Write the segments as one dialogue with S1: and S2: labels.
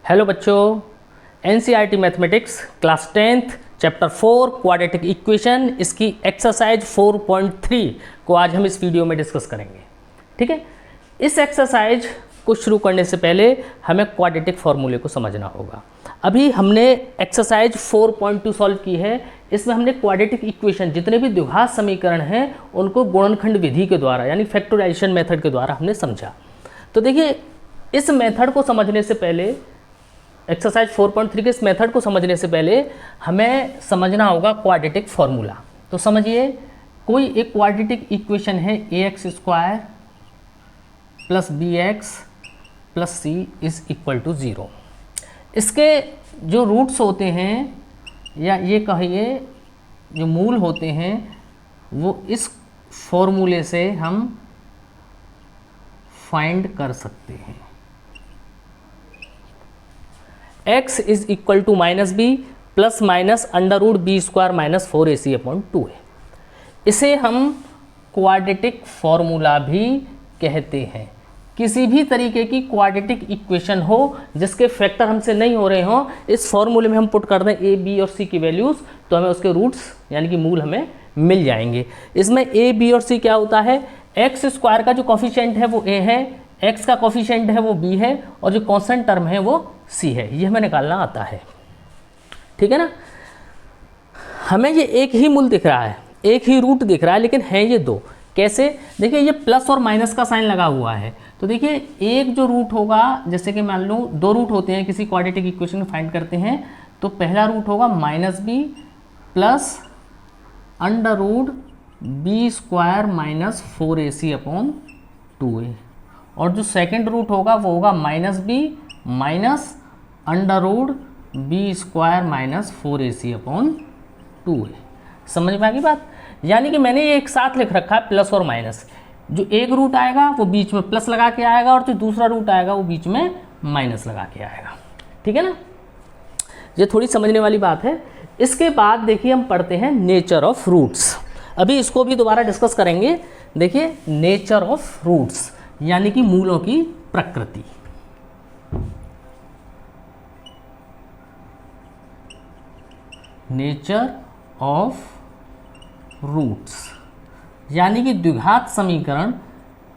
S1: Hello बच्चों, NCERT mathematics class 10th chapter 4 quadratic equation इसकी exercise 4.3 को आज हम इस वीडियो में डिस्कस करेंगे। ठीक है, इस एक्सरसाइज को शुरू करने से पहले हमें क्वाड्रेटिक फॉर्मूले को समझना होगा। अभी हमने एक्सरसाइज 4.2 सॉल्व की है। इसमें हमने क्वाड्रेटिक इक्वेशन जितने भी द्विघात समीकरण हैं उनको गुणनखंड विधि के द्वारा यानी फैक्टराइजेशन मेथड के द्वारा हमने समझा। तो देखिए, इस मेथड को समझने से पहले, एक्सरसाइज 4.3 के इस मेथड को समझने से पहले हमें समझना होगा क्वाड्रेटिक फॉर्मूला। तो समझिए, कोई एक क्वाड्रेटिक इक्वेशन है ax square plus bx plus c is equal to 0। इसके जो रूट्स होते हैं या ये कहिए जो मूल होते हैं वो इस फॉर्मूले से हम फाइंड कर सकते हैं। x is equal to minus B plus minus under root B square minus 4ac upon 2 है। इसे हम क्वाड्रेटिक फॉर्मूला भी कहते हैं। किसी भी तरीके की क्वाड्रेटिक इक्वेशन हो जिसके फैक्टर हमसे नहीं हो रहे हों, इस फॉर्मूले में हम पुट कर दें a, b और c की वैल्यूज़, तो हमें उसके रूट्स यानी कि मूल हमें मिल जाएंगे। इसमें a, b और c क्या होता है? एक्स स्क्वायर का जो कॉफिशिएंट है वो a है, x का कॉफिशिएंट है वो b है और जो कांस्टेंट टर्म है वो c है। ये हमें निकालना आता है। ठीक है ना। हमें ये एक ही मूल दिख रहा है, एक ही रूट दिख रहा है, लेकिन है ये दो। कैसे? देखिए, ये प्लस और माइनस का साइन लगा हुआ है। तो देखिए, एक जो रूट होगा, जैसे कि मान लो दो रूट होते हैं किसी क्वाड्रेटिक इक्वेशन को फाइंड करते हैं, तो पहला रूट होगा minus B plus under root B square minus 4ac upon 2a, और जो सेकेंड रूट होगा वो होगा minus B minus under root B square minus 4ac upon 2a। समझ में आ गई बात? यानी कि मैंने ये एक साथ लिख रखा है प्लस और माइनस। जो एक रूट आएगा वो बीच में प्लस लगा के आएगा और जो दूसरा रूट आएगा वो बीच में माइनस लगा के आएगा। ठीक है ना। ये थोड़ी समझने वाली बात है। इसके बाद देखिए, हम पढ़ते हैं नेचर ऑफ रूट्स। अभी इसको भी दोबारा डिस्कस करेंगे। देखिए, नेचर ऑफ रूट्स यानी कि मूलों की प्रकृति। नेचर ऑफ रूट्स यानी कि द्विघात समीकरण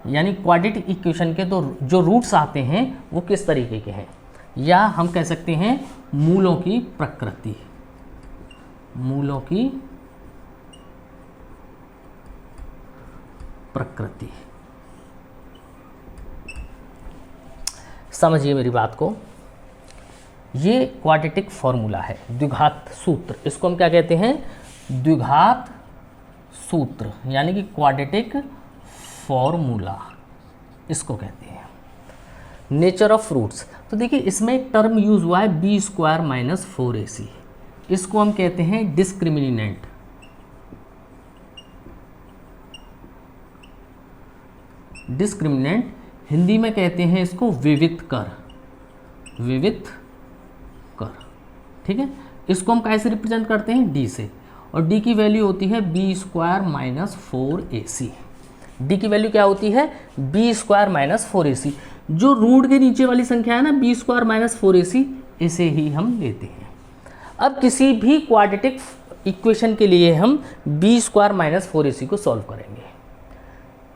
S1: यानी क्वाड्रेटिक इक्वेशन के तो जो रूट्स आते हैं वो किस तरीके के हैं, या हम कह सकते हैं मूलों की प्रकृति। मूलों की प्रकृति। समझिए मेरी बात को। ये क्वाड्रेटिक फॉर्मूला है, द्विघात सूत्र। इसको हम क्या कहते हैं? द्विघात सूत्र यानी कि क्वाड्रेटिक फॉर्मूला इसको कहते हैं। Nature of roots. तो देखिए, इसमें एक टर्म यूज हुआ है बी स्क्वायर माइनस 4ac। इसको हम कहते हैं डिस्क्रिमिनेंट। डिस्क्रिमिनेंट हिंदी में कहते हैं इसको विवित कर। विवित कर। ठीक है। इसको हम कैसे रिप्रेजेंट करते हैं? डी से, और डी की वैल्यू होती है B square minus 4ac। D की वैल्यू क्या होती है? B square minus 4ac। जो रूट के नीचे वाली संख्या है ना, बी स्क्वायर माइनस 4ac, इसे ही हम लेते हैं। अब किसी भी क्वाड्रेटिक इक्वेशन के लिए हम बी स्क्वायर माइनस 4ac को सॉल्व करेंगे।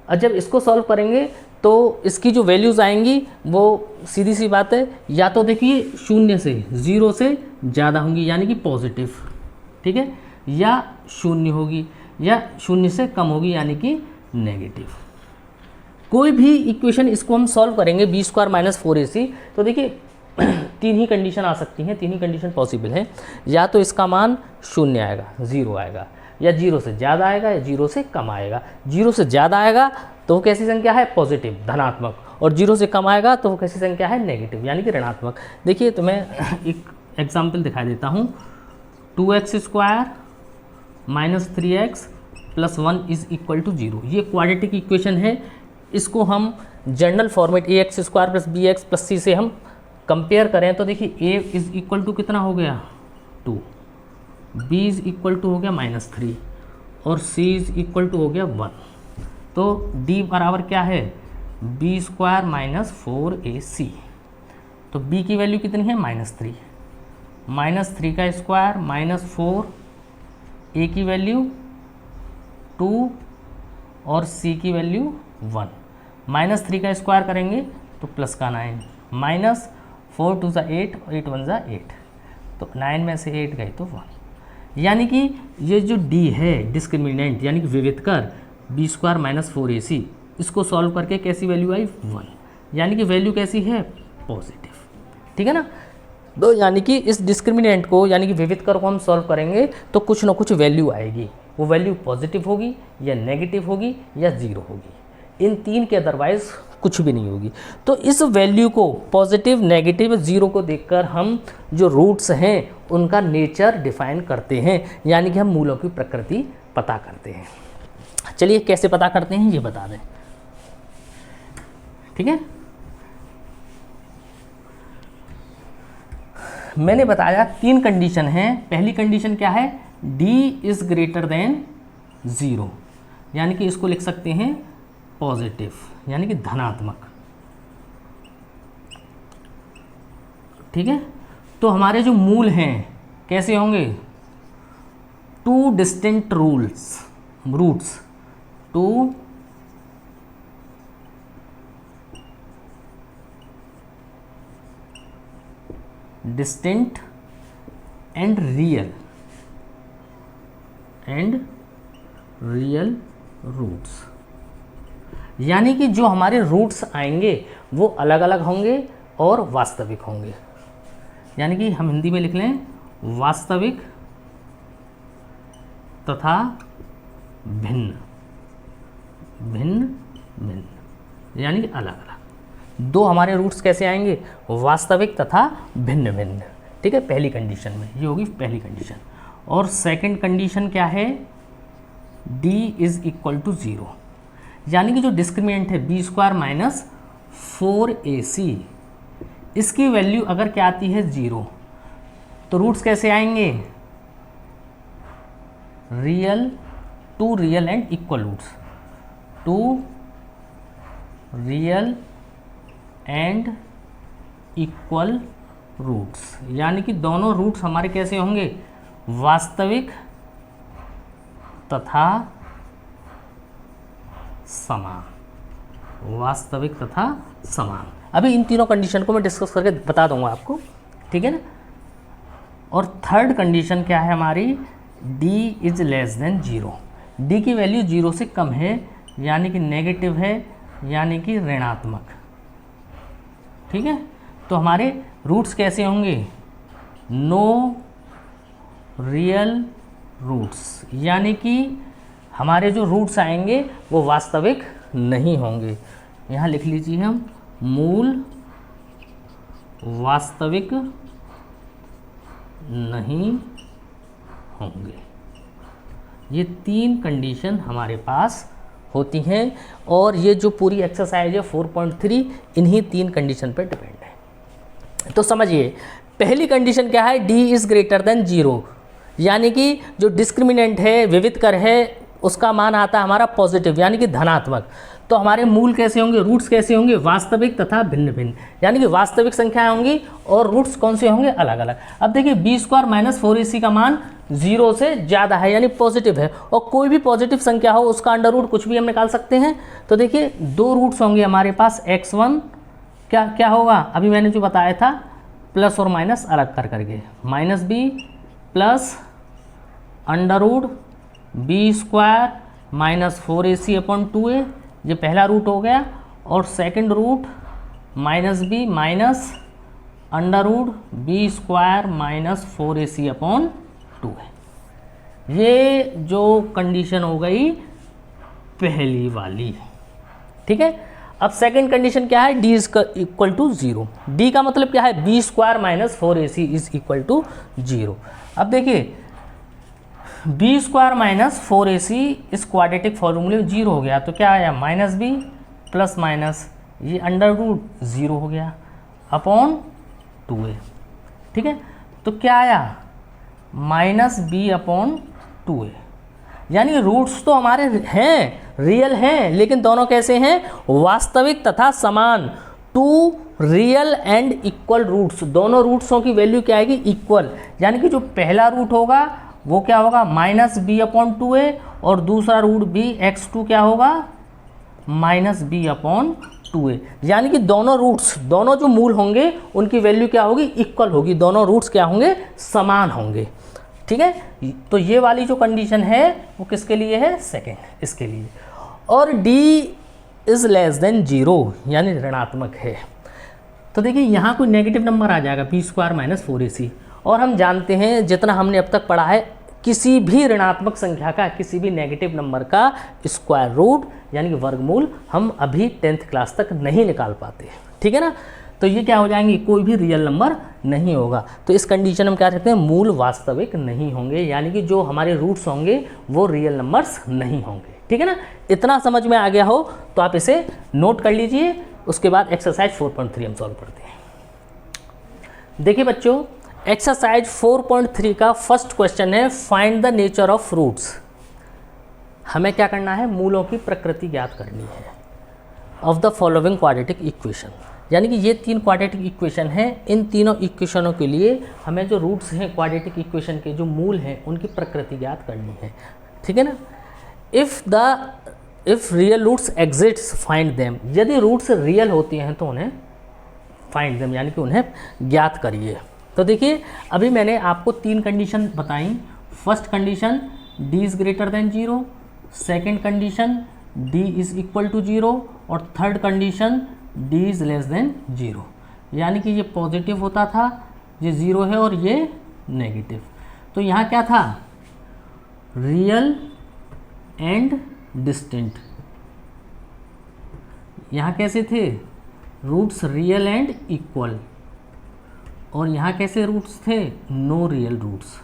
S1: और जब इसको सॉल्व करेंगे तो इसकी जो वैल्यूज़ आएंगी वो सीधी सी बात है, या तो देखिए 0 से 0 से ज़्यादा होंगी यानी कि पॉजिटिव, ठीक है, या 0 होगी, या 0 से कम होगी यानी कि नेगेटिव। कोई भी इक्वेशन इसको हम सॉल्व करेंगे बी स्क्वायर माइनस 4ac, तो देखिए तीन ही कंडीशन आ सकती हैं, तीन ही कंडीशन पॉसिबल हैं। या तो इसका मान 0 आएगा, 0 आएगा, या 0 से ज़्यादा आएगा, या 0 से कम आएगा। 0 से ज़्यादा आएगा तो वो कैसी संख्या है? पॉजिटिव, धनात्मक, और 0 से कम आएगा तो वो कैसी संख्या है? नेगेटिव यानी कि ऋणात्मक। देखिए, तो मैं एक एग्जाम्पल दिखा देता हूँ। 2x square minus 3x plus 1 is equal to 0। ये क्वाड्रेटिक इक्वेशन है। इसको हम general format ax square plus bx plus c से हम कंपेयर करें तो देखिए, a इज इक्वल टू कितना हो गया? 2, b इज इक्वल टू हो गया -3, और c इज इक्वल टू हो गया 1। तो d बराबर क्या है? B square minus 4ac। तो b की वैल्यू कितनी है -3, -3 का स्क्वायर -4, a की वैल्यू 2 और c की वैल्यू 1, -3 का स्क्वायर करेंगे तो प्लस का 9, -4 2 8 और 8 1 8, तो 9 में से 8 गए तो 1। यानी कि ये जो d है डिस्क्रिमिनेंट यानी कि विविधकर b² - 4ac, इसको सॉल्व करके कैसी वैल्यू आई 1, यानी कि वैल्यू कैसी है पॉजिटिव। ठीक है ना। तो यानी कि इस डिस्क्रिमिनेंट को यानी कि विविधकर को हम सॉल्व करेंगे तो कुछ ना कुछ वैल्यू आएगी, वो वैल्यू पॉजिटिव होगी या नेगेटिव होगी या ज़ीरो होगी, इन तीन के अदरवाइज कुछ भी नहीं होगी। तो इस वैल्यू को पॉजिटिव, नेगेटिव, ज़ीरो को देखकर हम जो रूट्स हैं उनका नेचर डिफाइन करते हैं, यानी कि हम मूलों की प्रकृति पता करते हैं। चलिए कैसे पता करते हैं ये बता दें। ठीक है, मैंने बताया 3 कंडीशन हैं। पहली कंडीशन क्या है, d इज़ ग्रेटर देन 0, यानी कि इसको लिख सकते हैं पॉजिटिव यानी कि धनात्मक। ठीक है, तो हमारे जो मूल हैं कैसे होंगे, 2 distinct roots, 2 distinct and real roots, यानी कि जो हमारे रूट्स आएंगे वो अलग अलग होंगे और वास्तविक होंगे। यानी कि हम हिंदी में लिख लें वास्तविक तथा भिन्न, यानी कि अलग अलग। 2 हमारे रूट्स कैसे आएंगे, वास्तविक तथा भिन्न भिन्न। ठीक है, पहली कंडीशन में ये होगी पहली कंडीशन। और सेकंड कंडीशन क्या है, d इज़ इक्वल टू 0, यानी कि जो डिस्क्रिमिनेंट है b² - 4ac, इसकी वैल्यू अगर क्या आती है 0, तो रूट्स कैसे आएंगे, real, 2 real and equal roots, 2 real and equal roots, यानी कि दोनों रूट्स हमारे कैसे होंगे, वास्तविक तथा समान, वास्तविक तथा समान। अभी इन तीनों कंडीशन को मैं डिस्कस करके बता दूंगा आपको। ठीक है ना। और थर्ड कंडीशन क्या है हमारी, d is less than 0, d की वैल्यू 0 से कम है, यानी कि नेगेटिव है, यानी कि ऋणात्मक। ठीक है, तो हमारे रूट्स कैसे होंगे, नो रियल रूट्स, यानी कि हमारे जो रूट्स आएंगे वो वास्तविक नहीं होंगे। यहाँ लिख लीजिए हम, मूल वास्तविक नहीं होंगे। ये 3 कंडीशन हमारे पास होती हैं और ये जो पूरी एक्सरसाइज है 4.3 इन्हीं 3 कंडीशन पर डिपेंड है। तो समझिए, पहली कंडीशन क्या है, d इज़ ग्रेटर देन 0, यानी कि जो डिस्क्रिमिनेंट है, विविधकर है, उसका मान आता है हमारा पॉजिटिव यानी कि धनात्मक। तो हमारे मूल कैसे होंगे, रूट्स कैसे होंगे, वास्तविक तथा भिन्न भिन्न, यानी कि वास्तविक संख्याएं होंगी और रूट्स कौन से होंगे, अलग अलग। अब देखिए b² - 4ac का मान 0 से ज़्यादा है यानी पॉजिटिव है, और कोई भी पॉजिटिव संख्या हो उसका अंडर रूट कुछ भी हम निकाल सकते हैं। तो देखिए 2 रूट्स होंगे हमारे पास, x1 क्या होगा, अभी मैंने जो बताया था प्लस और माइनस अलग करके, -b plus under root b² - 4ac/2a, ये पहला रूट हो गया। और second root -b minus under root b² - 4ac/2a। ये जो कंडीशन हो गई पहली वाली। ठीक है, अब सेकंड कंडीशन क्या है, d is equal to 0। d का मतलब क्या है, b² - 4ac is equal to 0। अब देखिए b² - 4ac इस क्वाड्रेटिक फॉर्मूले में 0 हो गया, तो क्या आया, -b प्लस माइनस ये अंडर रूट 0 हो गया अपॉन 2a। ठीक है, तो क्या आया, -b/2a, यानी रूट्स तो हमारे हैं, रियल हैं, लेकिन दोनों कैसे हैं, वास्तविक तथा समान, 2 रियल एंड इक्वल रूट्स, दोनों रूट्सों की वैल्यू क्या आएगी, इक्वल, यानी कि जो पहला रूट होगा वो क्या होगा -b/2a और दूसरा रूट भी x2 क्या होगा -b/2a, यानी कि दोनों रूट्स, दोनों जो मूल होंगे उनकी वैल्यू क्या होगी, इक्वल होगी, दोनों रूट्स क्या होंगे, समान होंगे। ठीक है, तो ये वाली जो कंडीशन है वो किसके लिए है, सेकेंड, इसके लिए। और d इज़ लेस देन 0 यानी ऋणात्मक है। तो देखिए यहाँ कोई नेगेटिव नंबर आ जाएगा b² - 4ac, और हम जानते हैं जितना हमने अब तक पढ़ा है, किसी भी ऋणात्मक संख्या का, किसी भी नेगेटिव नंबर का स्क्वायर रूट यानी कि वर्गमूल हम अभी 10th क्लास तक नहीं निकाल पाते, ठीक है ना। तो ये क्या हो जाएंगे, कोई भी रियल नंबर नहीं होगा। तो इस कंडीशन में क्या कहते हैं, मूल वास्तविक नहीं होंगे, यानी कि जो हमारे रूट्स होंगे वो रियल नंबर्स नहीं होंगे, ठीक है ना। इतना समझ में आ गया हो तो आप इसे नोट कर लीजिए। उसके बाद एक्सरसाइज 4.3 हम सॉल्व करते हैं। देखिए बच्चों, एक्सरसाइज 4.3 का फर्स्ट क्वेश्चन है, find the nature of roots. हमें क्या करना है, मूलों की प्रकृति ज्ञात करनी है of the following quadratic equation, यानी कि ये 3 क्वाड्रेटिक इक्वेशन हैं। इन तीनों इक्वेशनों के लिए हमें जो रूट्स हैं क्वाड्रेटिक इक्वेशन के, जो मूल हैं, उनकी प्रकृति ज्ञात करनी है, ठीक है ना। If real roots exits find them, यदि रूट्स रियल होती हैं तो उन्हें फाइंड देम यानी कि उन्हें ज्ञात करिए। तो देखिए अभी मैंने आपको 3 कंडीशन बताई। First condition d is greater than 0, second condition d is equal to 0 और third condition d is less than 0, यानी कि ये पॉजिटिव होता था, ये 0 है और ये नेगेटिव। तो यहाँ क्या था, रियल एंड डिस्टिंक्ट, यहाँ कैसे थे, रूट्स रियल एंड इक्वल, और यहाँ कैसे रूट्स थे, नो रियल रूट्स।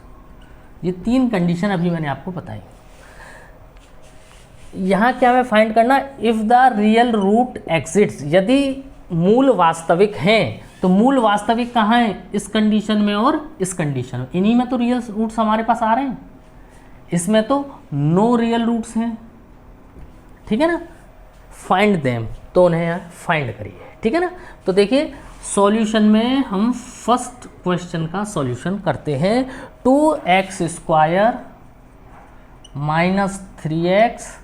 S1: ये 3 कंडीशन अभी मैंने आपको बताई। यहाँ क्या हमें फाइंड करना, if the real root exits, यदि मूल वास्तविक हैं, तो मूल वास्तविक कहाँ है, इस कंडीशन में और इस कंडीशन में, इन्हीं में तो रियल रूट्स हमारे पास आ रहे हैं, इसमें तो नो रियल रूट्स हैं, ठीक है ना। फाइंड देम, तो उन्हें फाइंड करिए, ठीक है ना। तो देखिए सॉल्यूशन में हम फर्स्ट क्वेश्चन का सॉल्यूशन करते हैं। 2x² - 3x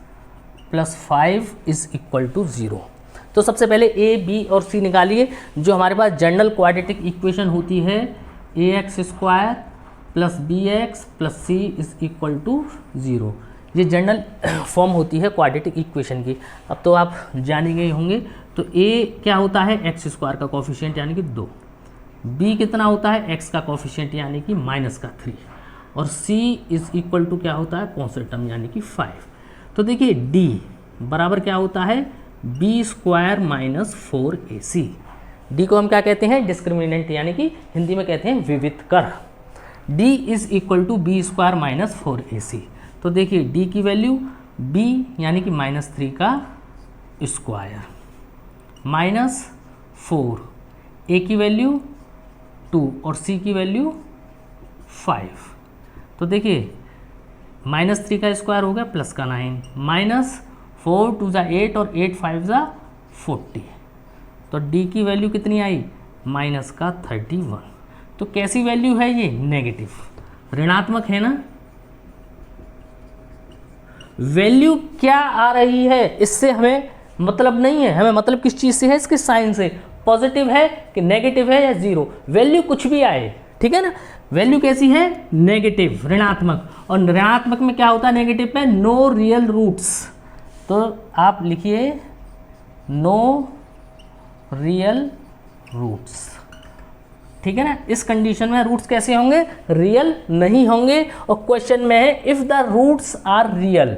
S1: + 5 is equal to 0। तो सबसे पहले a, b और c निकालिए। जो हमारे पास जनरल क्वाड्रेटिक इक्वेशन होती है, ax² + bx + c is equal to 0, ये जनरल फॉर्म होती है क्वाड्रेटिक इक्वेशन की। अब तो आप जान ही गए होंगे। तो a क्या होता है, x² का कोफिशिएंट यानी कि 2, b कितना होता है, x का कोफिशिएंट यानी कि -3, और c इज़ इक्वल टू क्या होता है, कॉन्स्टेंट टर्म यानी कि 5। तो देखिए d बराबर क्या होता है, b² - 4ac। d को हम क्या कहते हैं, डिस्क्रिमिनेंट, यानी कि हिंदी में कहते हैं विविधकर। d is equal to b² - 4ac। तो देखिए d की वैल्यू b यानी कि -3 का स्क्वायर -4, a की वैल्यू 2 और c की वैल्यू 5। तो देखिए -3 का स्क्वायर हो गया प्लस का 9, -4 2 × 8 और 8 5 × 40। तो d की वैल्यू कितनी आई, -31। तो कैसी वैल्यू है ये, नेगेटिव, ऋणात्मक है ना। वैल्यू क्या आ रही है इससे हमें मतलब नहीं है, हमें मतलब किस चीज़ से है, इसके साइन से, पॉजिटिव है कि नेगेटिव है या 0, वैल्यू कुछ भी आए, ठीक है ना। वैल्यू कैसी है, नेगेटिव, ऋणात्मक, और ऋणात्मक में क्या होता है, नेगेटिव में नो रियल रूट्स। तो आप लिखिए नो रियल रूट्स, ठीक है ना। इस कंडीशन में रूट्स कैसे होंगे, रियल नहीं होंगे। और क्वेश्चन में है if the roots are real,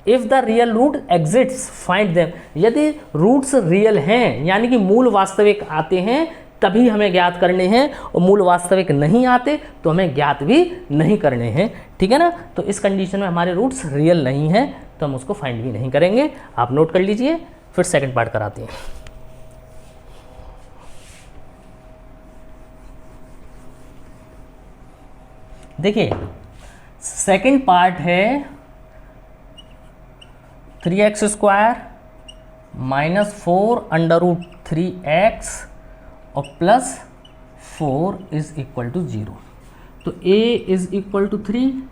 S1: if the real root exits find them, यदि रूट्स रियल हैं यानी कि मूल वास्तविक आते हैं तभी हमें ज्ञात करने हैं, और मूल वास्तविक नहीं आते तो हमें ज्ञात भी नहीं करने हैं, ठीक है ना। तो इस कंडीशन में हमारे रूट्स रियल नहीं हैं तो हम उसको फाइंड भी नहीं करेंगे। आप नोट कर लीजिए, फिर सेकंड पार्ट कराते हैं। देखिए सेकंड पार्ट है 3x² - 4 √3x और प्लस 4 इज इक्वल टू 0। तो a is equal to 3,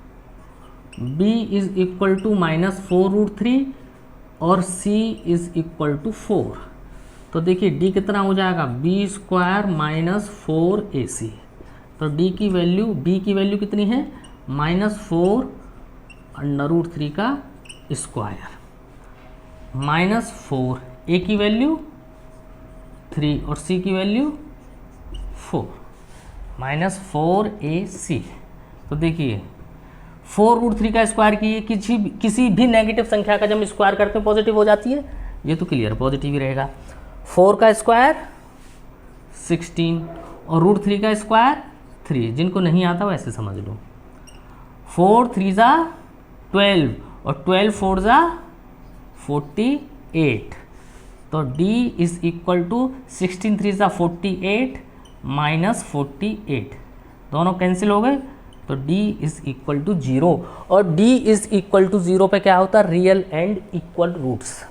S1: b is equal to -4√3 और c इज इक्वल टू 4। तो देखिए d कितना हो जाएगा, b² - 4ac। तो b की वैल्यू कितनी है, -4√3 का स्क्वायर -4, a की वैल्यू 3 और c की वैल्यू 4, -4ac। तो देखिए 4√3 का स्क्वायर की किसी भी नेगेटिव संख्या का जब हम स्क्वायर करते हैं पॉजिटिव हो जाती है, ये तो क्लियर पॉजिटिव ही रहेगा। 4 का स्क्वायर 16 और √3 का स्क्वायर 3, जिनको नहीं आता वो ऐसे समझ लो। 4 3 ज़ा 12 और 12 4 ज़ा 48। तो d इज इक्वल टू 16 3 ज़ा 48 -48, दोनों कैंसिल हो गए। तो d इज इक्वल टू 0, और d इज इक्वल टू 0 पे क्या होता है, रियल एंड इक्वल रूट्स।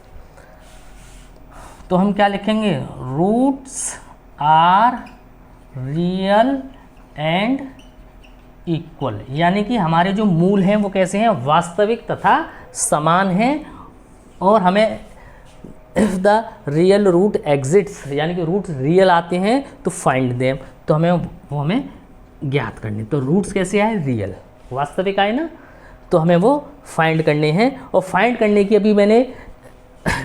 S1: तो हम क्या लिखेंगे, roots are real and equal, यानी कि हमारे जो मूल हैं वो कैसे हैं, वास्तविक तथा समान हैं। और हमें if the real root exits, यानी कि रूट्स रियल आते हैं तो फाइंड देम, तो हमें ज्ञात करने। तो रूट्स कैसे आए, रियल, वास्तविक आए ना, तो हमें वो फाइंड करने हैं। और फाइंड करने की अभी मैंने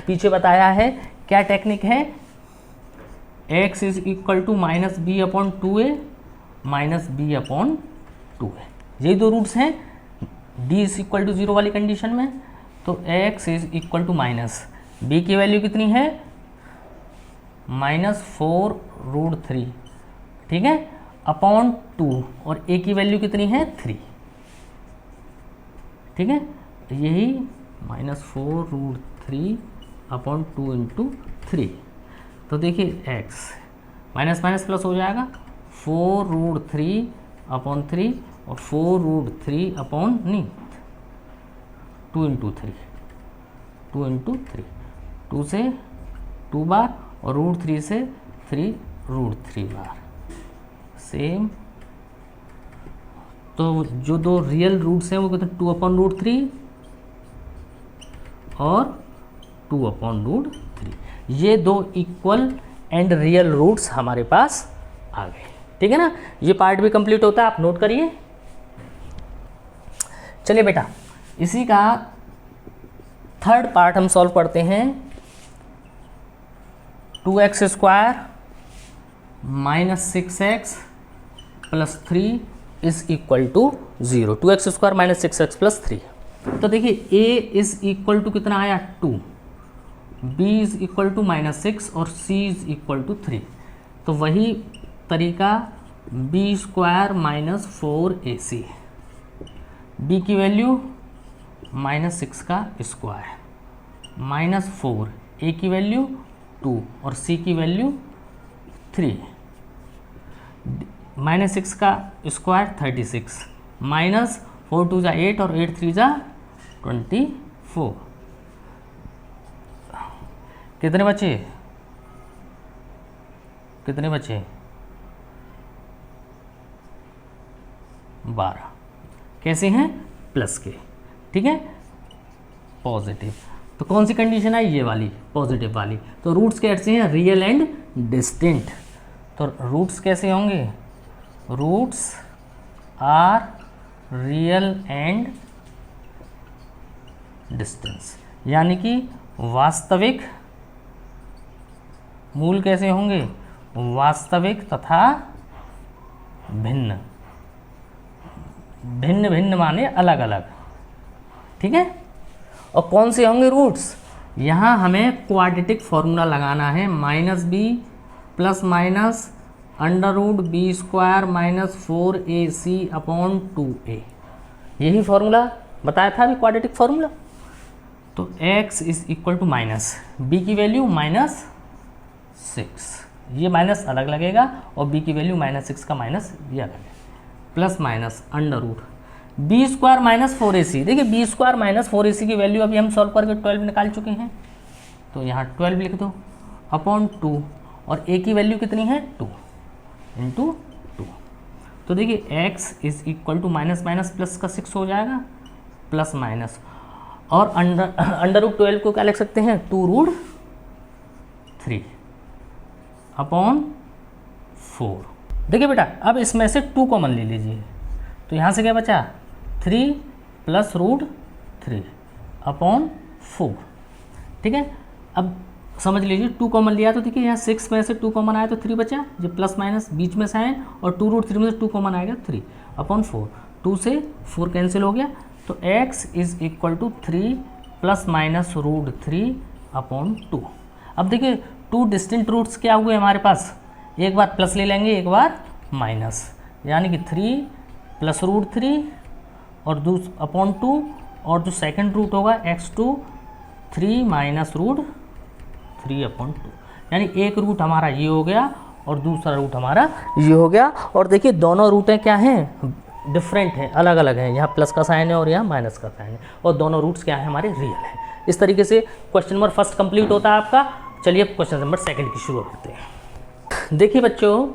S1: पीछे बताया है क्या टेक्निक है, x is equal to -b/2a -b/2a, यही दो रूट्स हैं d इज इक्वल टू 0 वाली कंडीशन में। तो x is equal to b की वैल्यू कितनी है, -4√3, ठीक है, अपॉन 2, और a की वैल्यू कितनी है 3, ठीक है, यही -4√3 अपॉन 2 × 3। तो देखिए x माइनस माइनस प्लस हो जाएगा, 4√3 अपॉन 3 और 4√3 अपॉन 2 × 3, 2 × 3, 2 से 2 बार और √3 से 3√3 बार, सेम। तो जो दो रियल रूट्स हैं वो कहते हैं 2/√3 और 2/√3, ये दो इक्वल एंड रियल रूट्स हमारे पास आ गए, ठीक है ना। ये पार्ट भी कंप्लीट होता है, आप नोट करिए। चलिए बेटा, इसी का थर्ड पार्ट हम सॉल्व करते हैं। 2x² - 6x + 3 is equal to 0। 2x² - 6x + 3। तो देखिए a इज इक्वल टू कितना आया 2, b इज इक्वल टू -6 और c इज इक्वल टू 3। तो वही तरीका b² - 4ac, b की वैल्यू -6 का स्क्वायर -4, a की वैल्यू 2 और c की वैल्यू 3, -6 का स्क्वायर 36, -4 2 = 8 और 8 3 = 24। कितने बचे, 12। कैसे हैं, प्लस के, ठीक है, पॉजिटिव। तो कौन सी कंडीशन है, ये वाली पॉजिटिव वाली। तो रूट्स कैसे हैं, रियल एंड डिस्टिंक्ट। तो रूट्स कैसे होंगे, roots are real and distance, यानी कि वास्तविक मूल कैसे होंगे, वास्तविक तथा भिन्न, भिन्न भिन्न माने अलग अलग, ठीक है। और कौन से होंगे रूट्स, यहाँ हमें क्वाड्रेटिक फॉर्मूला लगाना है, -b ± √b² - 4ac/2a, यही फॉर्मूला बताया था अभी, क्वाड्रेटिक फॉर्मूला। तो x is equal to b की वैल्यू -6, ये माइनस अलग लगेगा, और b की वैल्यू -6 का माइनस ये अलग है, प्लस माइनस √ b² - 4ac। देखिए b² - 4ac की वैल्यू अभी हम सॉल्व करके 12 निकाल चुके हैं, तो यहाँ 12 लिख दो, अपॉन 2 और a की वैल्यू कितनी है 2 इंटू 2। तो देखिए x is equal to minus minus plus का 6 हो जाएगा, प्लस माइनस, और अंडर रूट 12 को क्या लिख सकते हैं 2 रूट 3 अपॉन 4। देखिए बेटा अब इसमें से 2 कॉमन ले लीजिए, तो यहाँ से क्या बचा 3 प्लस रूट 3 अपॉन 4। ठीक है, अब समझ लीजिए 2 कॉमन लिया तो देखिए यहाँ 6 में से 2 कॉमन आया तो 3 बचा, जो प्लस माइनस बीच में से आए, और 2 रूट 3 में से 2 कॉमन आएगा 3 अपॉन 4। 2 से 4 कैंसिल हो गया, तो x is equal to 3 plus minus root 3 upon 2। अब देखिए 2 डिस्टिंक्ट रूट्स क्या हुए हमारे पास, एक बार प्लस ले लेंगे एक बार माइनस, यानी कि 3 प्लस रूट 3 और अपॉन 2, और जो सेकंड रूट होगा x2 3 माइनस रूट 3 अपॉन 2, यानी एक रूट हमारा ये हो गया और दूसरा रूट हमारा ये हो गया। और देखिए दोनों रूटें क्या हैं डिफरेंट हैं, अलग अलग हैं, यहाँ प्लस का साइन है और यहाँ माइनस का साइन है, और दोनों रूट्स क्या हैं हमारे रियल हैं। इस तरीके से क्वेश्चन नंबर फर्स्ट कंप्लीट होता है आपका। चलिए क्वेश्चन नंबर सेकंड की शुरुआत करते हैं। देखिए बच्चों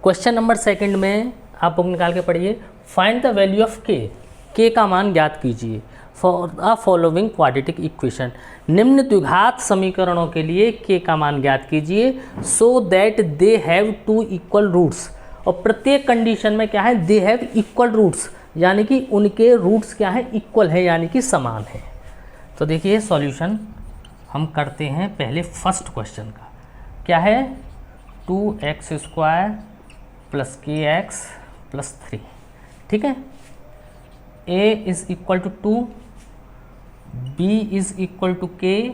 S1: क्वेश्चन नंबर सेकंड में आप बुक निकाल के पढ़िए। फाइंड द वैल्यू ऑफ के का मान ज्ञात कीजिए for the following quadratic equation. निम्न द्विघात समीकरणों के लिए के का मान ज्ञात कीजिए so that they have 2 equal roots. और प्रत्येक कंडीशन में क्या है दे हैव इक्वल रूट्स, यानी कि उनके रूट्स क्या है इक्वल है, यानी कि समान है। तो देखिए सॉल्यूशन हम करते हैं पहले फर्स्ट क्वेश्चन का, क्या है 2x² प्लस kx प्लस 3। ठीक है, a is equal to 2, b is equal to k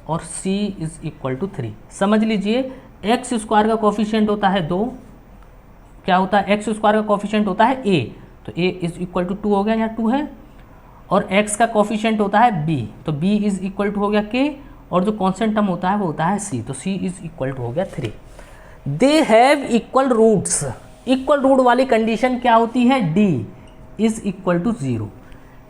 S1: और c इज इक्वल टू 3। समझ लीजिए x² का कोफिशिएंट होता है 2, क्या होता है x² का कोफिशिएंट होता है a, तो a इज इक्वल टू 2 हो गया, यहाँ 2 है, और x का कोफिशिएंट होता है b, तो b इज इक्वल टू हो गया k, और जो कॉन्स्टेंट टर्म होता है वो होता है c, तो c इज इक्वल टू हो गया 3। They have equal roots, equal root वाली कंडीशन क्या होती है d is equal to 0।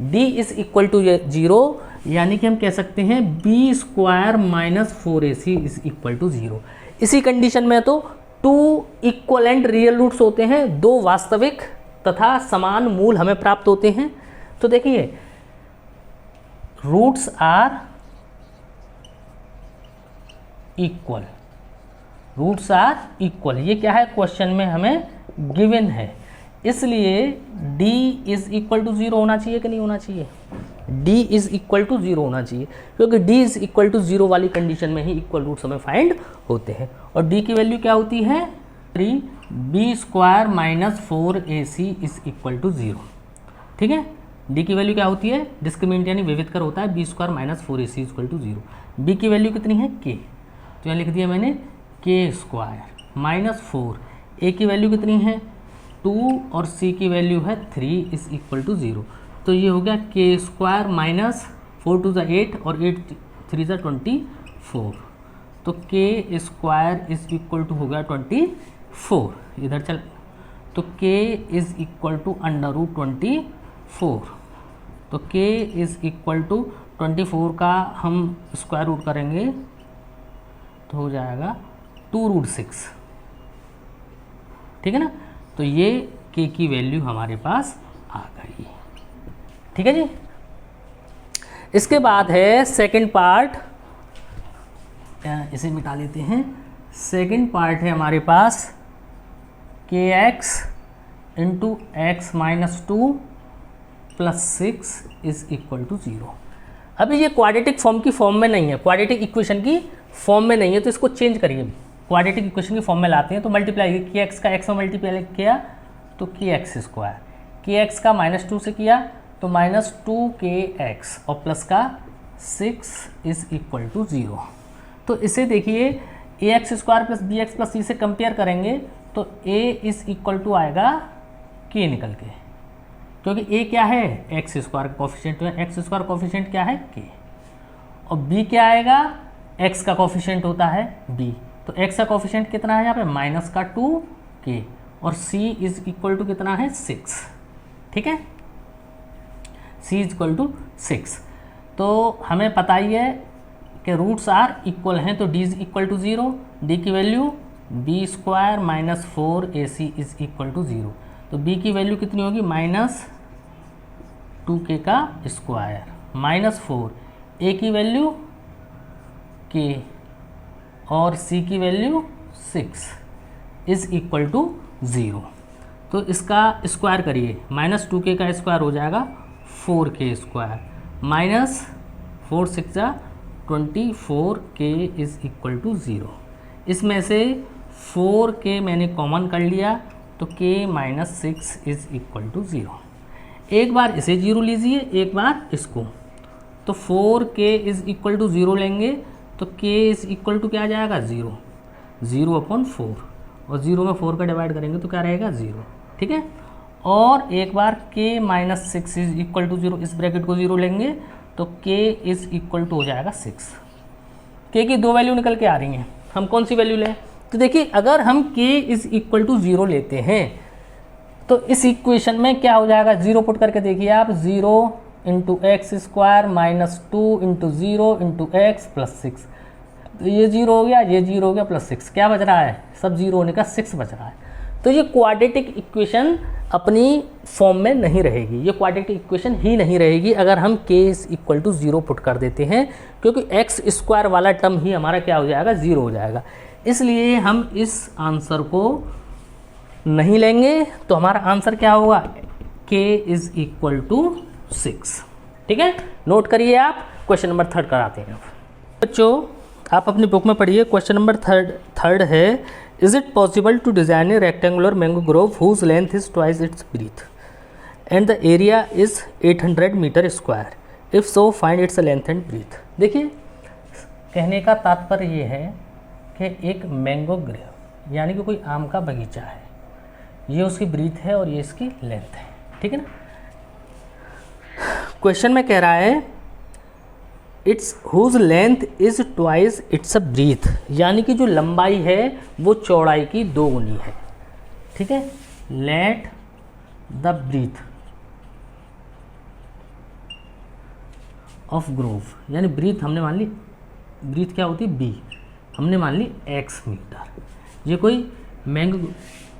S1: d is equal to 0, यानी कि हम कह सकते हैं b² minus 4ac is equal to 0। इसी कंडीशन में तो 2 इक्वलेंट रियल रूट्स होते हैं, 2 वास्तविक तथा समान मूल हमें प्राप्त होते हैं। तो देखिए roots are equal, roots are equal, ये क्या है क्वेश्चन में हमें गिवन है, इसलिए d इज इक्वल टू 0 होना चाहिए कि नहीं होना चाहिए, d इज इक्वल टू 0 होना चाहिए, क्योंकि d इज इक्वल टू 0 वाली कंडीशन में ही इक्वल रूट्स हमें फाइंड होते हैं। और d की वैल्यू क्या होती है 3b² minus 4ac is equal to 0। ठीक है, d की वैल्यू क्या होती है डिस्क्रिमिनेंट यानी विविधकर होता है b² minus 4ac is equal to 0। b की वैल्यू कितनी है k, तो यहाँ लिख दिया मैंने k² माइनस 4, a की वैल्यू कितनी है 2 और c की वैल्यू है 3 इज इक्वल टू 0। तो ये हो गया k² माइनस 4 टू ज़ा 8 और 8 3 ज़ा 24, तो k² इज इक्वल टू हो गया 24, इधर चल, तो k is equal to under root 24, तो k इज इक्वल टू 24 का हम स्क्वायर रूट करेंगे तो हो जाएगा 2 रूट 6। ठीक है ना, तो ये k की वैल्यू हमारे पास आ गई। ठीक है जी, इसके बाद है सेकंड पार्ट, इसे मिटा लेते हैं। सेकंड पार्ट है हमारे पास kx into x minus 2 plus 6 is equal to 0। अभी ये क्वाड्रेटिक फॉर्म की फॉर्म में नहीं है, क्वाड्रेटिक इक्वेशन की फॉर्म में नहीं है, तो इसको चेंज करिए, क्वाड्रेटिक इक्वेशन की फॉर्म में लाते हैं। तो मल्टीप्लाई kx का x में मल्टीप्लाई किया तो kx², kx का -2 से किया तो -2kx और प्लस का 6 इज इक्वल टू 0। तो इसे देखिए ax² plus bx plus c से कंपेयर करेंगे तो a इज इक्वल टू आएगा k निकल के, क्योंकि a क्या है x² का कोफिशिएंट, तो x² कोफिशिएंट क्या है k, और b क्या आएगा x का कोफिशिएंट होता है b, तो x का कोफिशिएंट कितना है यहाँ पे -2k, और c इज इक्वल टू कितना है 6। ठीक है, c इज इक्वल टू 6। तो हमें पता ही है कि रूट्स आर इक्वल हैं, तो d is equal to 0, d की value b square minus 4ac is equal to 0। तो b की वैल्यू कितनी होगी -2k का स्क्वायर माइनस 4, a की वैल्यू k और c की वैल्यू 6 इज इक्वल टू 0। तो इसका स्क्वायर करिए, -2k का स्क्वायर हो जाएगा 4k square minus 4 6 24k is equal to 0। इसमें से 4k मैंने कॉमन कर लिया तो k minus 6 is equal to 0। एक बार इसे 0 लीजिए, एक बार इसको, तो 4k इज इक्वल टू 0 लेंगे तो k इज इक्वल टू क्या आ जाएगा 0 अपॉन 4, और 0 में 4 का डिवाइड करेंगे तो क्या रहेगा 0। ठीक है, और एक बार k minus 6 is equal to 0, इस ब्रैकेट को 0 लेंगे तो k इज इक्वल टू हो जाएगा 6। k की 2 वैल्यू निकल के आ रही हैं, हम कौन सी वैल्यू लें? तो देखिए अगर हम k इज इक्वल टू 0 लेते हैं तो इस इक्वेशन में क्या हो जाएगा, 0 पुट करके देखिए आप, 0 into x square minus 2 into 0 into x plus 6, तो ये 0 हो गया, ये 0 हो गया, प्लस 6 क्या बच रहा है, सब 0 होने का 6 बच रहा है। तो ये क्वाड्रेटिक इक्वेशन अपनी फॉर्म में नहीं रहेगी, ये क्वाड्रेटिक इक्वेशन ही नहीं रहेगी अगर हम k is equal to 0 put कर देते हैं, क्योंकि एक्स स्क्वायर वाला टर्म ही हमारा क्या हो जाएगा, 0 हो जाएगा। इसलिए हम इस आंसर को नहीं लेंगे, तो हमारा आंसर क्या होगा, k इज इक्वल टू 6। ठीक है, नोट करिए आप। क्वेश्चन नंबर 3 कराते हैं बच्चों, आप अपनी बुक में पढ़िए। क्वेश्चन नंबर 3 है, is it possible to design a rectangular mango grove whose length is twice its breadth and the area is 800 metre square, if so find its length and breadth. देखिए कहने का तात्पर्य ये है कि एक मैंगो ग्रोव यानी कि कोई आम का बगीचा है, ये उसकी ब्रीथ है और ये इसकी लेंथ है। ठीक है ना, क्वेश्चन में कह रहा है its whose length is twice its breadth, यानी कि जो लंबाई है वो चौड़ाई की 2 गुनी है। ठीक है, let the breadth of grove, यानी ब्रीथ हमने मान ली, ब्रीथ क्या होती है b, हमने मान ली x मीटर। ये कोई मैंगो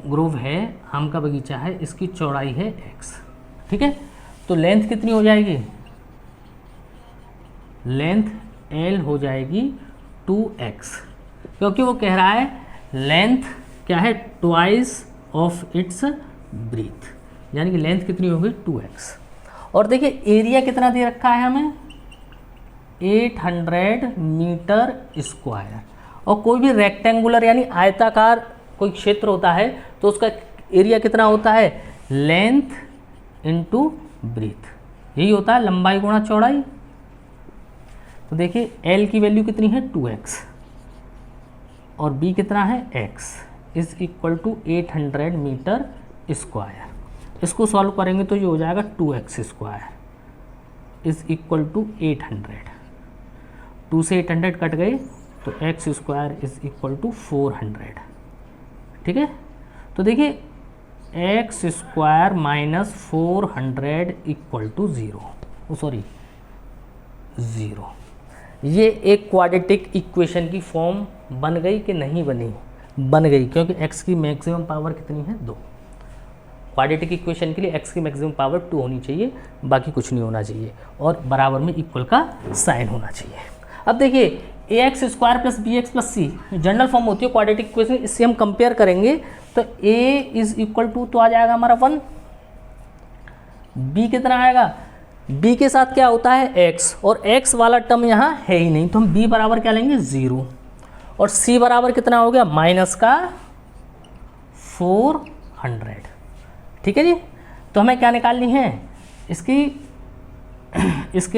S1: ग्रोव है, आम का बगीचा है, इसकी चौड़ाई है x। ठीक है, तो लेंथ कितनी हो जाएगी, लेंथ L हो जाएगी 2x, क्योंकि वो कह रहा है लेंथ क्या है, ट्वाइस ऑफ इट्स ब्रीथ, यानी कि लेंथ कितनी होगी 2x। और देखिए एरिया कितना दे रखा है हमें, 800 मीटर स्क्वायर। और कोई भी रेक्टेंगुलर यानी आयताकार कोई क्षेत्र होता है तो उसका एरिया कितना होता है, लेंथ इनटू ब्रीथ, यही होता है लंबाई गुणा चौड़ाई। तो देखिए L की वैल्यू कितनी है 2x और B कितना है x is equal to 800 metre square. इसको सॉल्व करेंगे तो ये हो जाएगा 2x square is equal to 800, 2 से 800 कट गए तो x square is equal to 400। ठीक है, तो देखिए x square minus 400 equal to 0। ये एक क्वाड्रेटिक इक्वेशन की फॉर्म बन गई कि नहीं बनी, बन गई, क्योंकि x की मैक्सिमम पावर कितनी है 2। क्वाड्रेटिक इक्वेशन के लिए x की मैक्सिमम पावर 2 होनी चाहिए, बाकी कुछ नहीं होना चाहिए, और बराबर में इक्वल का साइन होना चाहिए। अब देखिए ax square plus B X plus C general form होती है क्वाड्रेटिक इक्वेशन, इससे हम कंपेयर करेंगे तो a इज इक्वल टू तो आ जाएगा हमारा 1, b कितना आएगा, b के साथ क्या होता है x, और x वाला टर्म यहाँ है ही नहीं, तो हम b बराबर क्या लेंगे 0, और c बराबर कितना हो गया माइनस का 400। ठीक है जी, तो हमें क्या निकालनी है, इसके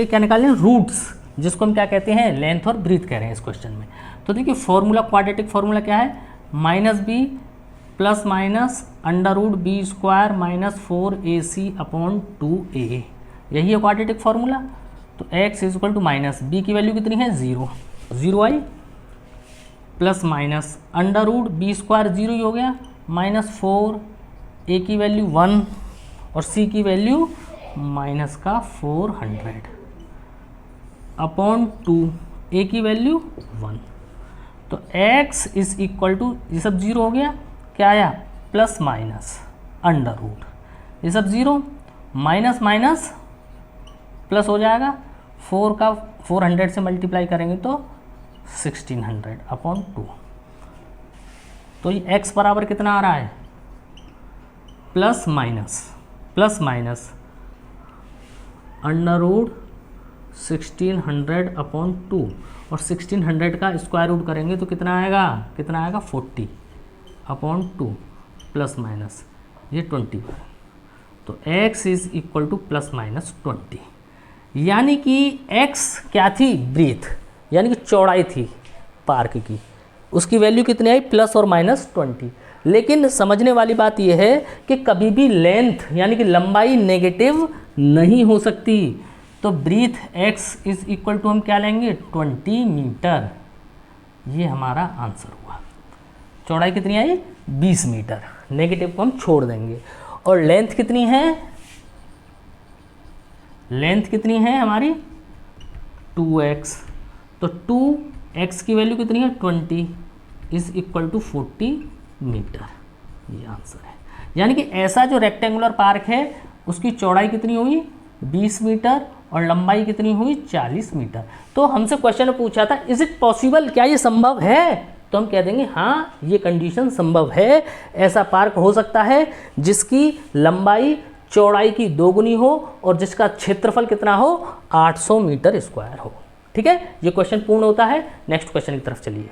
S1: क्या निकालनी है, रूट्स, जिसको हम क्या कहते हैं लेंथ और ब्रीथ कह रहे हैं इस क्वेश्चन में। तो देखिए फॉर्मूला, क्वाड्रेटिक फॉर्मूला क्या है, -b plus minus √b square minus 4ac upon 2a, यही है क्वाड्रेटिक फार्मूला। तो x is equal to minus b की वैल्यू कितनी है 0 आई, प्लस माइनस √b स्क्वायर 0 ही हो गया, माइनस 4, a की वैल्यू 1 और c की वैल्यू माइनस का 400 अपॉन 2, a की वैल्यू 1। तो x इज इक्वल टू, ये सब जीरो हो गया, क्या आया प्लस माइनस अंडर रूट, ये सब जीरो, माइनस माइनस प्लस हो जाएगा, 4 का 400 से मल्टीप्लाई करेंगे तो 1600 अपॉन 2। तो ये x बराबर कितना आ रहा है, plus minus under root 1600 upon 2, और 1600 का स्क्वायर रूट करेंगे तो कितना आएगा 40 अपॉन 2 प्लस माइनस ये 20 पर। तो x is equal two plus minus 20, यानी कि x क्या थी, ब्रीथ यानी कि चौड़ाई थी पार्क की, उसकी वैल्यू कितनी आई प्लस और माइनस 20। लेकिन समझने वाली बात यह है कि कभी भी लेंथ यानी कि लंबाई नेगेटिव नहीं हो सकती। तो breadth x is equal to हम क्या लेंगे 20 मीटर, ये हमारा आंसर हुआ। चौड़ाई कितनी आई 20 मीटर, नेगेटिव को हम छोड़ देंगे। और लेंथ कितनी है हमारी 2x, तो 2x की वैल्यू कितनी है 20 इज इक्वल टू 40 मीटर, ये आंसर है। यानी कि ऐसा जो रेक्टेंगुलर पार्क है उसकी चौड़ाई कितनी हुई 20 मीटर और लंबाई कितनी हुई 40 मीटर। तो हमसे क्वेश्चन पूछा था इज इट पॉसिबल, क्या ये संभव है, तो हम कह देंगे हाँ ये कंडीशन संभव है। ऐसा पार्क हो सकता है जिसकी लंबाई चौड़ाई की दोगुनी हो और जिसका क्षेत्रफल कितना हो 800 मीटर स्क्वायर हो। ठीक है, ये क्वेश्चन पूर्ण होता है। नेक्स्ट क्वेश्चन की तरफ चलिए।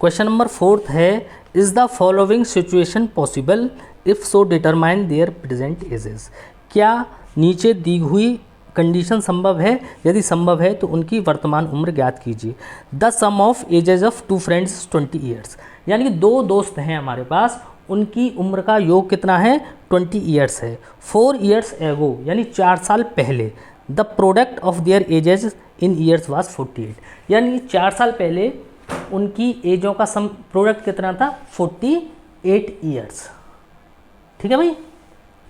S1: क्वेश्चन नंबर 4 है, is the following situation possible, if so determine there present ages. क्या नीचे दी हुई कंडीशन संभव है, यदि संभव है तो उनकी वर्तमान उम्र ज्ञात कीजिए। The sum of ages of 2 friends 20 years, यानी कि 2 दोस्त हैं हमारे पास, उनकी उम्र का योग कितना है 20 ईयर्स है। 4 ईयर्स एगो यानी 4 साल पहले the product of their edges in years was 48, यानी 4 साल पहले उनकी एजों का सम प्रोडक्ट कितना था 48 ईयर्स। ठीक है भाई,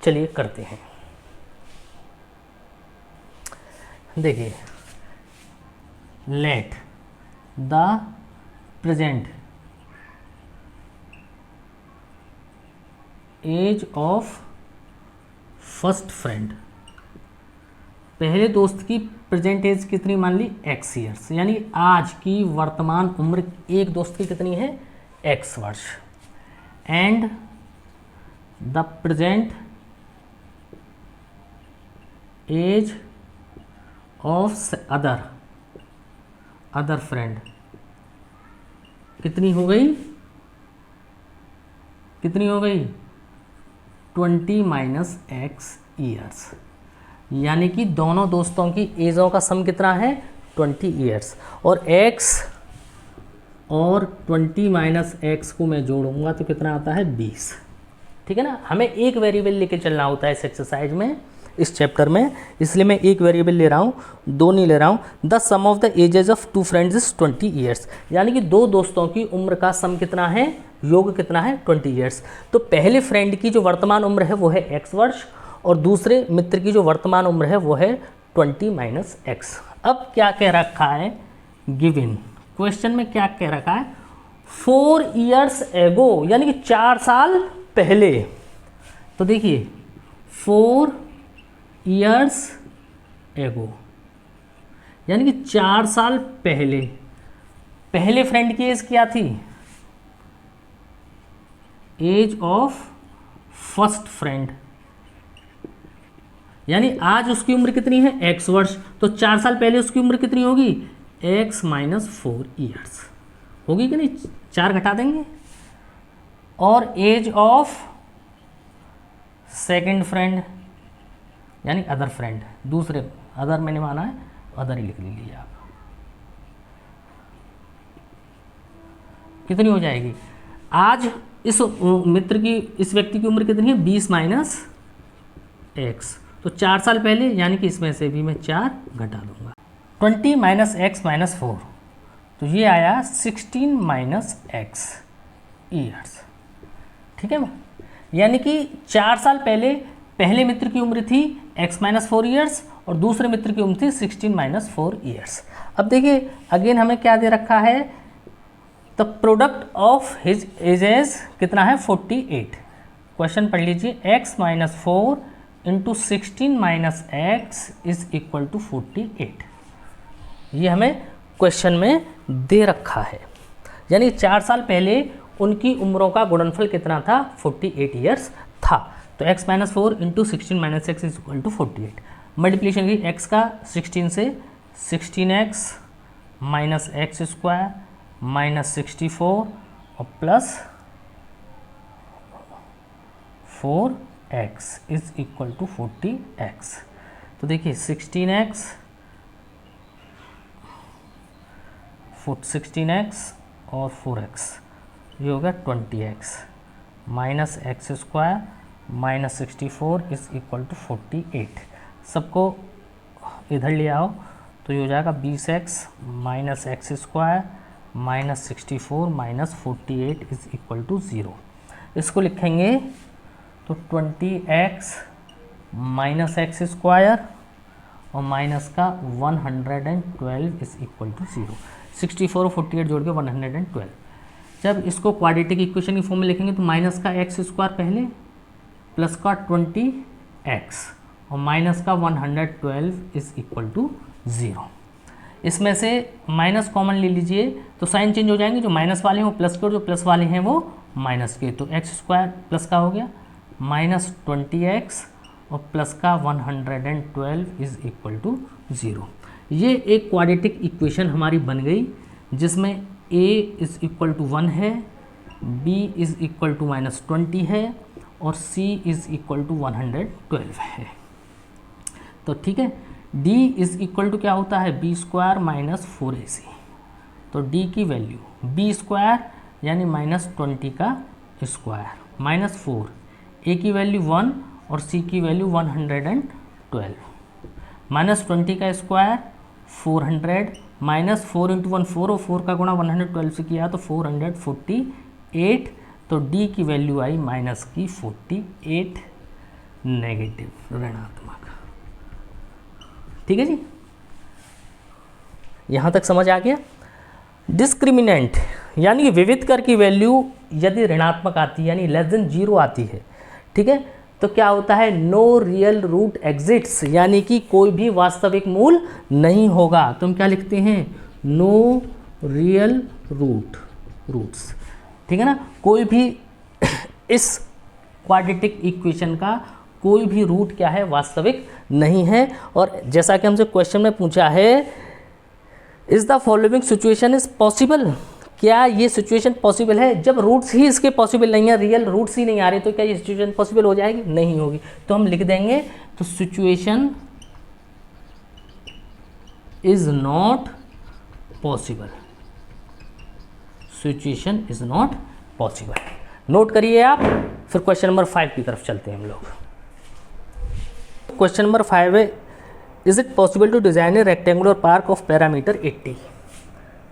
S1: चलिए करते हैं। देखिए, let the present age of first friend, पहले दोस्त की प्रेजेंट एज कितनी मान ली x ईयर्स, यानी आज की वर्तमान उम्र एक दोस्त की कितनी है x वर्ष। And the present age of other friend कितनी हो गई 20 माइनस x ईयर्स, यानी कि दोनों दोस्तों की एजों का सम कितना है 20 ईयर्स। और x और 20 माइनस x को मैं जोड़ूंगा तो कितना आता है 20। ठीक है ना, हमें एक वेरिएबल लेके चलना होता है इस एक्सरसाइज में, इस चैप्टर में, इसलिए मैं एक वेरिएबल ले रहा हूँ, 2 नहीं ले रहा हूँ। The sum of the ages of 2 friends is 20 years, यानी कि 2 दोस्तों की उम्र का सम कितना है, योग कितना है 20 ईयर्स। तो पहले फ्रेंड की जो वर्तमान उम्र है वो है x वर्ष और दूसरे मित्र की जो वर्तमान उम्र है वो है 20 माइनस x। अब क्या कह रखा है गिवन क्वेश्चन में, क्या कह रखा है 4 ईयर्स एगो, यानी कि 4 साल पहले। तो देखिए 4 ईयर्स एगो यानी कि 4 साल पहले, पहले फ्रेंड की एज क्या थी, एज ऑफ फर्स्ट फ्रेंड, यानी आज उसकी उम्र कितनी है x वर्ष, तो 4 साल पहले उसकी उम्र कितनी होगी x माइनस 4 ईयर्स होगी कि नहीं, 4 घटा देंगे। और एज ऑफ सेकंड फ्रेंड यानी अदर फ्रेंड, दूसरे अदर मैंने माना है, अदर ही लिख लीजिए आप, कितनी हो जाएगी। आज इस मित्र की, इस व्यक्ति की उम्र कितनी है 20 माइनस x, तो 4 साल पहले, यानी कि इसमें से भी मैं 4 घटा दूंगा। 20 माइनस x माइनस 4, तो ये आया 16 माइनस x ईयर्स। ठीक है ना, यानी कि 4 साल पहले पहले मित्र की उम्र थी x माइनस 4 ईयर्स और दूसरे मित्र की उम्र थी 16 माइनस 4 ईयर्स। अब देखिए अगेन हमें क्या दे रखा है the product of his ages कितना है 48। क्वेश्चन पढ़ लीजिए, x minus 4 into 16 minus x is equal to 48। ये हमें क्वेश्चन में दे रखा है, यानी 4 साल पहले उनकी उम्रों का गुणनफल कितना था 48 ईयर्स था। तो x minus 4 into 16 minus x is equal to 48। Multiplication की x का 16 से 16x minus x square minus 64 और plus 4x is equal to 40x। तो देखिए 16x 16x और 4x, ये हो गया 20x minus x square minus 64 is equal to 48। सबको इधर ले आओ तो ये हो जाएगा 20x minus x square minus 64 minus 48 is equal to 0। इसको लिखेंगे तो 20x माइनस एक्स स्क्वायर और माइनस का 112 इज इक्वल टू 0। 64 और 48 जोड़ के 112। जब इसको क्वाड्रेटिक इक्वेशन की फॉर्म में लिखेंगे तो माइनस का एक्स स्क्वायर पहले प्लस का 20x और माइनस का 112 इज इक्वल टू 0। इसमें से माइनस कॉमन ले लीजिए तो साइन चेंज हो जाएंगे, जो माइनस वाले हैं वो प्लस के और जो प्लस वाले हैं वो माइनस के। तो एक्स स्क्वायर प्लस का हो गया माइनस 20x और प्लस का 112 इज इक्वल टू 0। ये एक क्वाड्रेटिक इक्वेशन हमारी बन गई जिसमें a इज़ इक्वल टू 1 है, b is equal to minus 20 है और c इज़ इक्वल टू 112 है। तो ठीक है, d इज़ इक्वल टू क्या होता है b स्क्वायर माइनस 4ac। तो d की वैल्यू b स्क्वायर यानी माइनस 20 का स्क्वायर माइनस 4, a की वैल्यू 1 और c की वैल्यू 112 माइनस 20 का स्क्वायर 400 माइनस 4 इंटू 1 4 और 4 का गुणा 112 से किया तो 448। तो d की वैल्यू आई माइनस की 48 नेगेटिव ऋणात्मक। ठीक है जी, यहाँ तक समझ आ गया। डिस्क्रिमिनेंट यानी विविध कर की वैल्यू यदि ऋणात्मक आती है यानी लेस देन 0 आती है, ठीक है, तो क्या होता है नो रियल रूट एग्जिट्स, यानी कि कोई भी वास्तविक मूल नहीं होगा। तो हम क्या लिखते हैं नो रियल रूट्स। ठीक है ना, कोई भी इस क्वाड्रेटिक इक्वेशन का कोई भी रूट क्या है वास्तविक नहीं है। और जैसा कि हमसे क्वेश्चन में पूछा है is the following situation is possible, क्या ये सिचुएशन पॉसिबल है जब रूट्स ही इसके पॉसिबल नहीं है, रियल रूट्स ही नहीं आ रहे, तो क्या ये सिचुएशन पॉसिबल हो जाएगी, नहीं होगी। तो हम लिख देंगे तो situation is not possible, situation is not possible. Note करिए आप। फिर क्वेश्चन नंबर 5 की तरफ चलते हैं हम लोग। क्वेश्चन नंबर 5 है is it possible to design a rectangular park of parameter 80।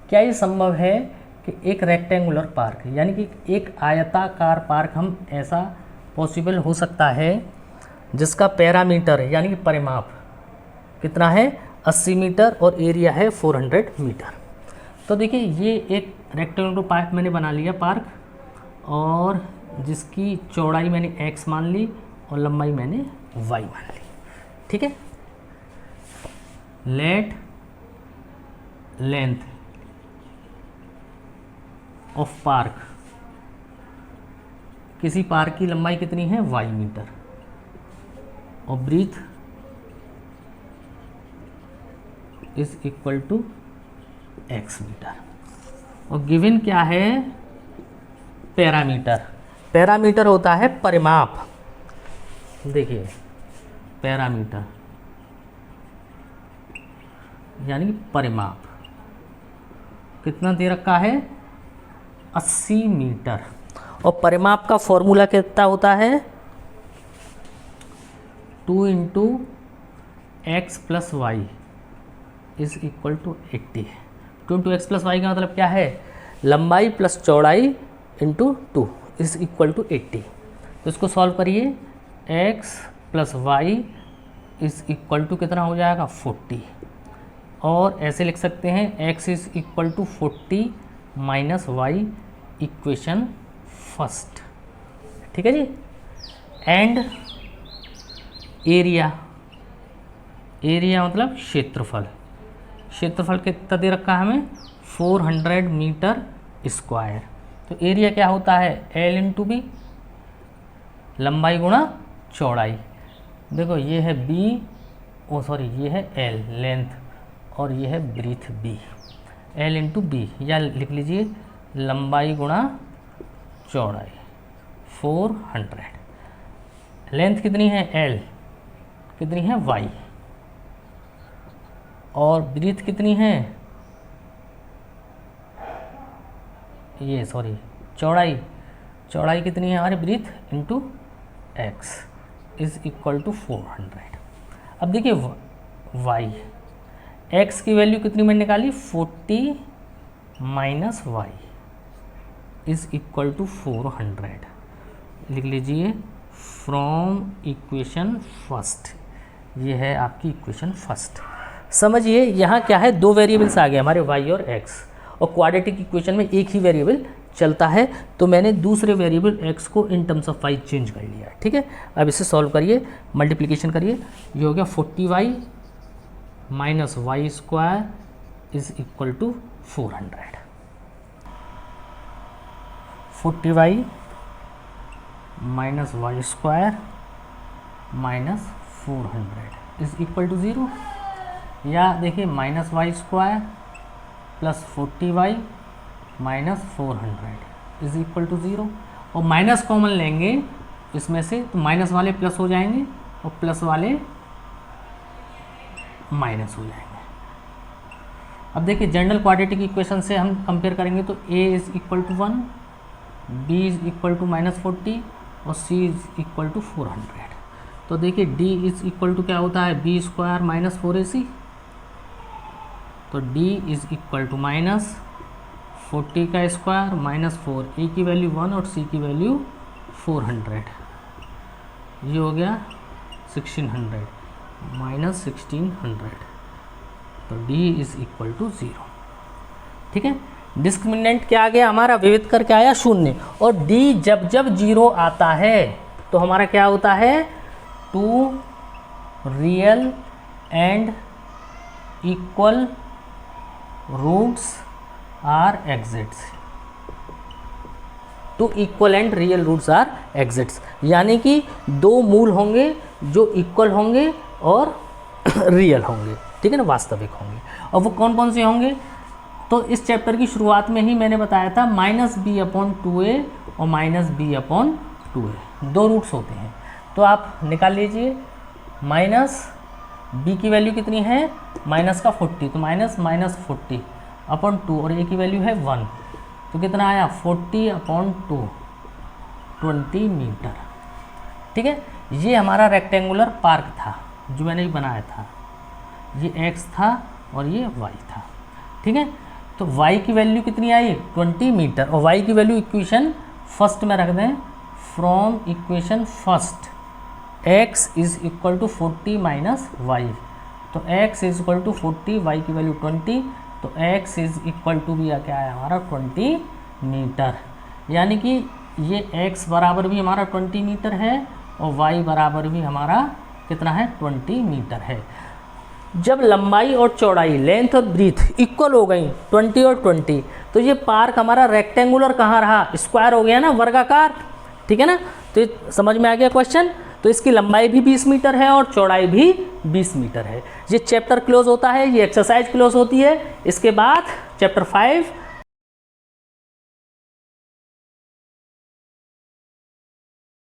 S1: क्या ये संभव है कि एक रेक्टेंगुलर पार्क यानी कि एक आयताकार पार्क हम ऐसा पॉसिबल हो सकता है जिसका पैरामीटर यानी कि परिमाप कितना है 80 मीटर और एरिया है 400 मीटर। तो देखिए ये एक रेक्टेंगुलर पार्क मैंने बना लिया पार्क, और जिसकी चौड़ाई मैंने x मान ली और लंबाई मैंने y मान ली। ठीक है, लेट लेंथ ऑफ पार्क, किसी पार्क की लंबाई कितनी है y मीटर और breadth is equal to x metre, और गिवन क्या है पैरामीटर। पैरामीटर होता है परिमाप। देखिए पैरामीटर यानी कि परिमाप कितना दे रखा है 80 मीटर, और परिमाप का फॉर्मूला कितना होता है 2 into x plus y is equal to 80। 2 into x plus y का मतलब क्या है लंबाई प्लस चौड़ाई इंटू 2 इज इक्वल टू 80। तो इसको सॉल्व करिए, x plus y is equal to कितना हो जाएगा 40, और ऐसे लिख सकते हैं x is equal to 40 minus y equation first, ठीक है जी। एंड एरिया, एरिया मतलब क्षेत्रफल, क्षेत्रफल कितना दे रखा है हमें 400 मीटर स्क्वायर। तो एरिया क्या होता है L इंटू बी, लंबाई गुणा चौड़ाई। देखो ये है B, ओ सॉरी ये है L लेंथ, और ये है ब्रीथ B, L इंटू बी, या लिख लीजिए लंबाई गुणा चौड़ाई 400। लेंथ कितनी है L, कितनी है Y, और ब्रीथ कितनी है ये सॉरी चौड़ाई, चौड़ाई कितनी है हमारी breadth into x is equal to 400। अब देखिए वाई, एक्स की वैल्यू कितनी मैंने निकाली 40 minus y is equal to 400। लिख लीजिए फ्रॉम इक्वेशन फर्स्ट, ये है आपकी इक्वेशन फर्स्ट। समझिए यहाँ क्या है, दो वेरिएबल्स आ गए हमारे वाई और एक्स, और क्वाड्रेटिक इक्वेशन में एक ही वेरिएबल चलता है, तो मैंने दूसरे वेरिएबल x को in terms of y change कर लिया, ठीक है। अब इसे सॉल्व करिए, मल्टीप्लिकेशन करिए, ये हो गया 40y minus y square is equal to 400। 40y minus y square minus 400 is equal to 0, या देखिए minus y square plus 40y minus 400 is equal to 0, और माइनस कॉमन लेंगे इसमें से, तो माइनस वाले प्लस हो जाएंगे और प्लस वाले माइनस हो जाएंगे। अब देखिए जनरल क्वाड्रेटिक इक्वेशन से हम कंपेयर करेंगे, तो a is equal to 1, b is equal to minus 40 और c इज इक्वल टू 400। तो देखिए d इज इक्वल टू क्या होता है b स्क्वायर माइनस 4ac, तो d is equal to minus 40 का स्क्वायर माइनस 4, a की वैल्यू 1 और c की वैल्यू 400, ये हो गया 1600 माइनस 1600, तो d इज इक्वल टू 0, ठीक है। डिस्क्रिमिनेंट क्या आ गया हमारा, विविध कर क्या आया 0, और d जब जब 0 आता है तो हमारा क्या होता है 2 real and equal roots are exists, 2 equal and real roots are exists, यानी कि दो मूल होंगे जो इक्वल होंगे और रियल होंगे, ठीक है ना, वास्तविक होंगे। और वो कौन कौन से होंगे, तो इस चैप्टर की शुरुआत में ही मैंने बताया था -b/2a और -b/2a, दो रूट्स होते हैं। तो आप निकाल लीजिए, माइनस b की वैल्यू कितनी है माइनस का 40, तो -40/2, और a की वैल्यू है 1, तो कितना आया 40/2, 20 मीटर, ठीक है। ये हमारा रेक्टेंगुलर पार्क था जो मैंने बनाया था, ये x था और ये y था, ठीक है। तो y की वैल्यू कितनी आई 20 मीटर, और y की वैल्यू इक्वेशन फर्स्ट में रख दें, from equation first x is equal to 40 minus y, तो x is equal to 40, y की वैल्यू 20, तो x इज इक्वल टू भी क्या है हमारा 20 मीटर, यानी कि ये x बराबर भी हमारा 20 मीटर है और y बराबर भी हमारा कितना है 20 मीटर है। जब लंबाई और चौड़ाई, लेंथ और ब्रीथ इक्वल हो गई 20 और 20, तो ये पार्क हमारा रेक्टेंगुलर कहाँ रहा, स्क्वायर हो गया ना, वर्गाकार, ठीक है ना। तो ये समझ में आ गया क्वेश्चन। तो इसकी लंबाई भी 20 मीटर है और चौड़ाई भी 20 मीटर है। ये चैप्टर क्लोज होता है, ये एक्सरसाइज क्लोज होती है। इसके बाद चैप्टर 5